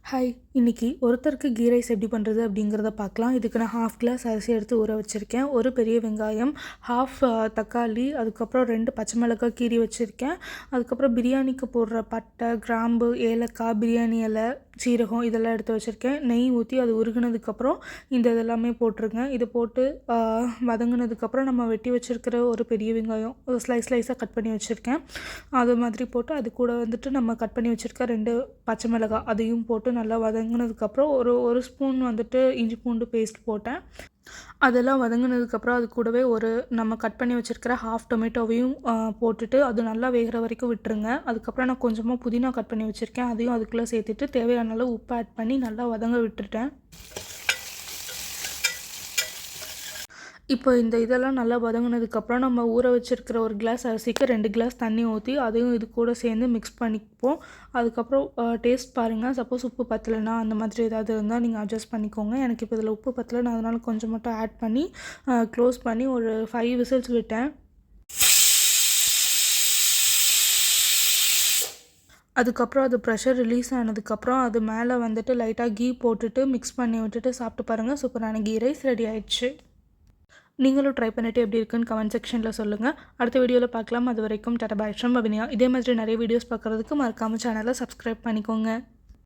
Hi, இன்னைக்கு ஒருத்தருக்கு key rice எப்படி பண்ணுறது அப்படிங்கிறத பார்க்கலாம். இதுக்கு நான் 1/2 கிளாஸ் அரிசி எடுத்து ஊற வச்சுருக்கேன். ஒரு பெரிய வெங்காயம், 1/2 தக்காளி, அதுக்கப்புறம் 2 பச்சை மிளகாய் கீறி வச்சுருக்கேன். அதுக்கப்புறம் பிரியாணிக்கு போடுற பட்டை, கிராம்பு, ஏலக்காய், பிரியாணி இலை, சீரகம் இதெல்லாம் எடுத்து வச்சுருக்கேன். நெய் ஊற்றி அது உருகுனதுக்கப்புறம் இதெல்லாமே போட்டுருங்க. இதை போட்டு வதங்கினதுக்கப்புறம் நம்ம வெட்டி வச்சுருக்கிற ஒரு பெரிய வெங்காயம் ஸ்லைஸாக கட் பண்ணி வச்சுருக்கேன். அது மாதிரி போட்டு அது கூட நம்ம கட் பண்ணி வச்சுருக்க 2 பச்சை மிளகாய் அதையும் போட்டு நல்லா வதங்கினதுக்கப்புறம் ஒரு ஸ்பூன் இஞ்சி பூண்டு பேஸ்ட் போட்டேன். அதெல்லாம் வதங்கினதுக்கப்புறம் அது கூடவே நம்ம கட் பண்ணி வச்சுருக்கிற 1/2 டொமேட்டோவையும் போட்டுட்டு அது நல்லா வேகிற வரைக்கும் விட்டுருங்க. அதுக்கப்புறம் நான் கொஞ்சமாக புதினா கட் பண்ணி வச்சுருக்கேன், அதையும் அதுக்குள்ளே சேர்த்துட்டு தேவையான அளவு உப்பு ஆட் பண்ணி நல்லா வதங்க விட்டுட்டேன். இப்போ இதெல்லாம் நல்லா வதங்கினதுக்கப்புறம் நம்ம ஊற வச்சுருக்கிற 1 கிளாஸ் அரிசிக்கு 2 கிளாஸ் தண்ணி ஊற்றி அதையும் இது கூட சேர்ந்து மிக்ஸ் பண்ணிப்போம். அதுக்கப்புறம் டேஸ்ட் பாருங்கள். சப்போஸ் உப்பு பத்தலைன்னா அந்த மாதிரி ஏதாவது இருந்தால் நீங்கள் அட்ஜஸ்ட் பண்ணிக்கோங்க. எனக்கு இப்போ இதில் உப்பு பத்தலை, நான் அதனால் கொஞ்சம் மட்டும் ஆட் பண்ணி க்ளோஸ் பண்ணி ஒரு 5 விசில்ஸ் விட்டேன். அதுக்கப்புறம் அது ப்ரெஷர் ரிலீஸ் ஆனதுக்கப்புறம் அது மேலே லைட்டாக கீ போட்டுட்டு மிக்ஸ் பண்ணி விட்டுட்டு சாப்பிட்டு பாருங்கள். சூப்பரான கீ ரைஸ் ரெடி ஆயிடுச்சு. நீங்களும் ட்ரை பண்ணிவிட்டு எப்படி இருக்குன்னு கமெண்ட் செக்ஷனில் சொல்லுங்கள். அடுத்த வீடியோவில் பார்க்கலாம். அது வரைக்கும் டாடா பாய் ஃப்ரம் அபிநயா. இதே மாதிரி நிறைய வீடியோஸ் பார்க்குறதுக்கு மறக்காமல் சேனலை சப்ஸ்கிரைப் பண்ணிக்கோங்க.